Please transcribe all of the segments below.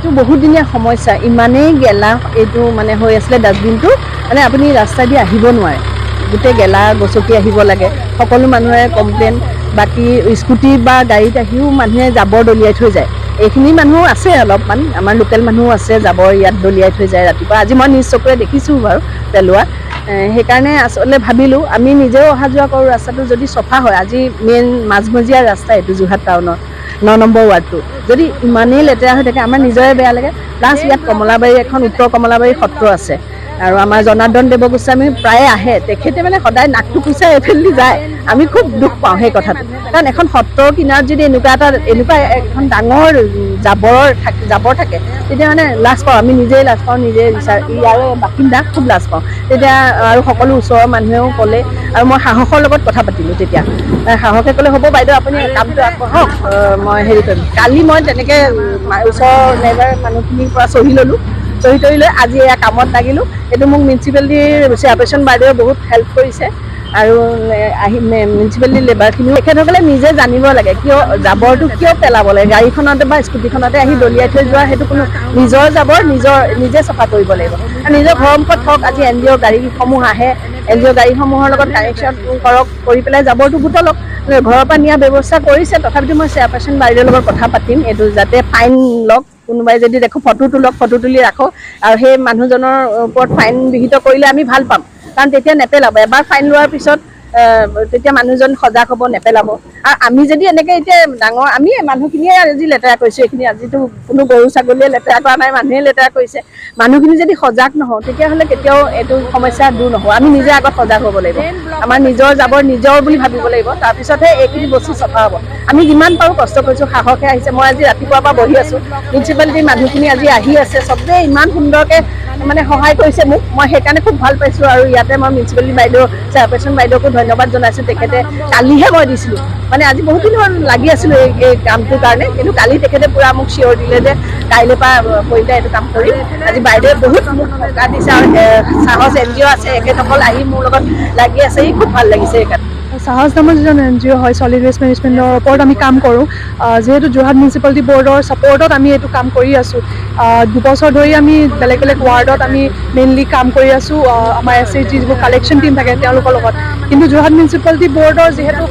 এইটো বহুদিনীয়া সমস্যা, ইমানেই গেলা এইটো মানে হৈ আছিলে ডাষ্টবিনটো, মানে আপুনি ৰাস্তা দি আহিব নোৱাৰে, গোটেই গেলা গচকি আহিব লাগে। সকলো মানুহে কমপ্লেইন, বাকী স্কুটি বা গাড়ীত আহিও মানুহে জাবৰ দলিয়াই থৈ যায়। এইখিনি মানুহ আছে অলপমান, আমাৰ লোকেল মানুহো আছে জাবৰ ইয়াত দলিয়াই থৈ যায় ৰাতিপুৱা। আজি মই নিজ চকুৰে দেখিছোঁ বাৰু পেলোৱা। সেইকাৰণে আচলতে ভাবিলোঁ আমি নিজেও অহা যোৱা কৰোঁ, ৰাস্তাটো যদি চফা হয়, আজি মেইন মাজমজিয়া ৰাস্তা এইটো যোৰহাট টাউনৰ 9 নম্বৰ ৱাৰ্ডটো যদি ইমানেই লেতেৰা হৈ থাকে আমাৰ নিজৰে বেয়া লাগে। প্লাছ ইয়াত কমলাবাৰী এখন উত্তৰ কমলাবাৰী সত্ৰ আছে আৰু আমাৰ জনাৰ্দন দেৱগোস্বামী প্ৰায়ে আহে, তেখেতে মানে সদায় নাকটো কুচাই এইফালেদি যায়। আমি খুব দুখ পাওঁ সেই কথাটো, কাৰণ এখন সত্ৰৰ কিনাৰত যদি এনেকুৱা এখন ডাঙৰ জাবৰ থাকে তেতিয়া মানে লাজ পাওঁ, আমি নিজেই লাজ পাওঁ, নিজে ইয়াৰে বাসিন্দা খুব লাজ পাওঁ তেতিয়া। আৰু সকলো ওচৰৰ মানুহেও ক'লে, আৰু মই সাহসৰ লগত কথা পাতিলোঁ তেতিয়া। সাহসে ক'লে হ'ব বাইদেউ আপুনি কামটো আগবঢ়াওক, মই হেৰি কৰিম। কালি মই তেনেকৈ ওচৰৰ নেবাৰ মানুহখিনিৰ পৰা চহি ল'লোঁ, চহি তৰি লৈ আজি এয়া কামত লাগিলোঁ। এইটো মোক মিউনিচিপালিটিৰ চেয়াৰপাৰ্চন বাইদেৱে বহুত হেল্প কৰিছে, আৰু আহি মিউনিচিপালিটিৰ লেবাৰখিনিও তেখেতসকলে নিজে জানিব লাগে কিয় জাবৰটো কিয় পেলাব লাগে। গাড়ীখনতে বা স্কুটিখনতে আহি দলিয়াই থৈ যোৱা সেইটো কোনো, নিজৰ জাবৰ নিজে চাফা কৰিব লাগিব। আৰু নিজৰ ঘৰৰ মুখত থওক, আজি NGO গাড়ীসমূহ আহে, NGO গাড়ীসমূহৰ লগত কানেকশ্যন কৰক, কৰি পেলাই জাবৰটো বুটলক, ঘৰৰ পৰা নিয়াৰ ব্যৱস্থা কৰিছে। তথাপিতো মই চেয়াৰপাৰ্চন বাইদেউৰ লগত কথা পাতিম, এইটো যাতে ফাইন লওক, কোনোবাই যদি দেখোঁ ফটো তোলক, ফটো তুলি ৰাখক, আৰু সেই মানুহজনৰ ওপৰত ফাইন বিহিত কৰিলে আমি ভাল পাম, কাৰণ তেতিয়া নেপেলাব। এবাৰ ফাইন লোৱাৰ পিছত তেতিয়া মানুহজন সজাগ হ'ব, নেপেলাব। আৰু আমি যদি এনেকৈ এতিয়া ডাঙৰ আমি মানুহখিনিয়ে আজি লেতেৰা কৰিছোঁ, এইখিনি আজিতো কোনো গৰু ছাগলীয়ে লেতেৰা কৰা নাই, মানুহে লেতেৰা কৰিছে। মানুহখিনি যদি সজাগ নহওঁ তেতিয়াহ'লে কেতিয়াও এইটো সমস্যা দূৰ নহ'ব। আমি নিজে আগত সজাগ হ'ব লাগিব, আমাৰ নিজৰ জাবৰ নিজৰ বুলি ভাবিব লাগিব, তাৰপিছতহে এইখিনি বস্তু চফা হ'ব। আমি যিমান পাৰোঁ কষ্ট কৰিছোঁ, সাহসে আহিছে। মই আজি ৰাতিপুৱাৰ পৰা বহি আছোঁ, মিউনিচিপালিটিৰ মানুহখিনি আজি আহি আছে, চবেই ইমান সুন্দৰকৈ মানে সহায় কৰিছে মোক, মই সেইকাৰণে খুব ভাল পাইছোঁ। আৰু ইয়াতে মই মিউনিচিপালিটি বাইদেউ, চেয়াৰপাৰ্চন বাইদেউকো ধন্যবাদ জনাইছোঁ। তেখেতে কালিহে মই দিছিলোঁ, মানে আজি বহুত দিন হ'ল লাগি আছিলোঁ এই কামটোৰ কাৰণে, কিন্তু কালি তেখেতে পূৰা মোক চিয়ৰ দিলে যে কাইলৈ পৰা কৰিলে এইটো কাম কৰিম। আজি বাইদেৱে বহুত মোক সকাহ দিছে, আৰু সাহস NGO আছে, এখেতসকল আহি মোৰ লগত লাগি আছে, খুব ভাল লাগিছে সেইকাৰণে। সাহস নামৰ যিজন NGO হয়, ছলিড ৱেষ্ট মেনেজমেণ্টৰ ওপৰত আমি কাম কৰোঁ। যিহেতু যোৰহাট মিউনিচিপালিটি বৰ্ডৰ ছাপৰ্টত আমি এইটো কাম কৰি আছোঁ। 2 বছৰ ধৰি আমি বেলেগ বেলেগ ৱাৰ্ডত আমি মেইনলি কাম কৰি আছোঁ, আমাৰ SHG যিবোৰ কালেকশ্যন টিম থাকে তেওঁলোকৰ লগত। কিন্তু যোৰহাট মিউনিচিপালিটি বৰ্ডৰ যিহেতু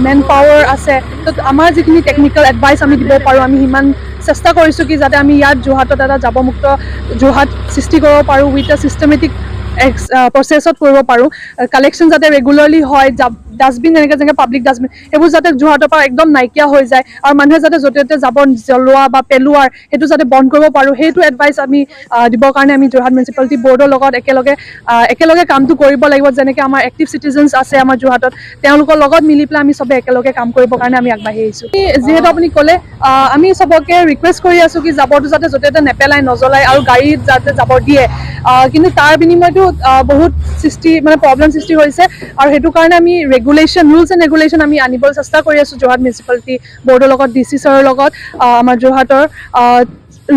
মেন পাৱাৰ আছে, ত' আমাৰ যিখিনি টেকনিকেল এডভাইচ আমি দিব পাৰোঁ, আমি সিমান চেষ্টা কৰিছোঁ কি যাতে আমি ইয়াত যোৰহাটত এটা জাবৰমুক্ত যোৰহাট সৃষ্টি কৰিব পাৰোঁ, উইথ এ ছিষ্টেমেটিক প্ৰচেছত কৰিব পাৰোঁ। কালেকশ্যন যাতে ৰেগুলাৰলি হয়, ডাষ্টবিন যেনেকৈ পাব্লিক ডাষ্টবিন সেইবোৰ যাতে যোৰহাটৰ পৰা একদম নাইকিয়া হৈ যায়, আৰু মানুহে যাতে য'তে ত'তে জাবৰ জ্বলোৱা বা পেলোৱাৰ সেইটো যাতে বন্ধ কৰিব পাৰোঁ, সেইটো এডভাইচ আমি দিবৰ কাৰণে আমি যোৰহাট মিউনিচিপালিটি বৰ্ডৰ লগত একেলগে কামটো কৰিব লাগিব। যেনেকৈ আমাৰ এক্টিভ চিটিজেনছ আছে আমাৰ যোৰহাটত, তেওঁলোকৰ লগত মিলি পেলাই আমি চবে একেলগে কাম কৰিবৰ কাৰণে আমি আগবাঢ়ি আহিছোঁ। যিহেতু আপুনি ক'লে, আমি চবকে ৰিকুৱেষ্ট কৰি আছোঁ কি জাবৰটো যাতে য'তে ত'তে নেপেলাই, নজ্বলাই, আৰু গাড়ীত যাতে জাবৰ দিয়ে। কিন্তু তাৰ বিনিময়তো বহুত প্ৰব্লেম সৃষ্টি হৈছে, আৰু সেইটো কাৰণে আমি ৰুলছ এণ্ড ৰেগুলেশ্যন আমি আনিবলৈ চেষ্টা কৰি আছোঁ যোৰহাট মিউনিচিপালিটি বৰ্ডৰ লগত, DC ছাৰৰ লগত। আমাৰ যোৰহাটৰ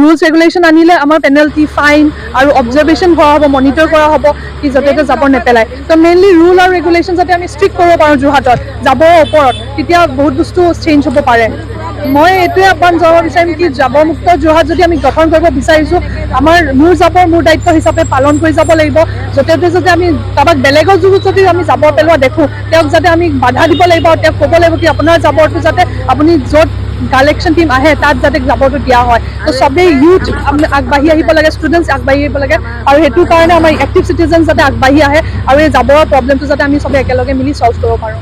ৰুলছ ৰেগুলেশ্যন আনিলে আমাৰ পেনাল্টি, ফাইন আৰু অবজাৰ্ভেশ্যন কৰা হ'ব, মনিটৰ কৰা হ'ব কি য'তে ত'তে জাবৰ নেপেলায়। ত' মেইনলি ৰুল আৰু ৰেগুলেশ্যন যাতে আমি ষ্ট্ৰিক্ট কৰিব পাৰোঁ যোৰহাটত জাবৰৰ ওপৰত, তেতিয়া বহুত বস্তু চেঞ্জ হ'ব পাৰে। মই এইটোৱে আহ্বান জনাব বিচাৰিম কি জাবৰমুক্ত যোৰহাট যদি আমি গঠন কৰিব বিচাৰিছোঁ, মোৰ জাবৰ মোৰ দায়িত্ব হিচাপে পালন কৰি যাব লাগিব। য'তে ত'তে যদি আমি কাৰোবাক বেলেগৰ যদি আমি জাবৰ পেলোৱা দেখোঁ, তেওঁক যাতে আমি বাধা দিব লাগিব, আৰু তেওঁক ক'ব লাগিব কি আপোনাৰ জাবৰটো যাতে আপুনি য'ত কালেকশ্যন টিম আহে তাত যাতে জাবৰটো দিয়া হয়। ত' চবেই ইউথ আগবাঢ়ি আহিব লাগে, ষ্টুডেণ্টছ আগবাঢ়ি আহিব লাগে, আৰু সেইটো কাৰণে আমাৰ এক্টিভ চিটিজেনছ যাতে আগবাঢ়ি আহে, আৰু এই জাবৰৰ প্ৰব্লেমটো যাতে আমি চবে একেলগে মিলি ছল্ভ কৰিব পাৰোঁ।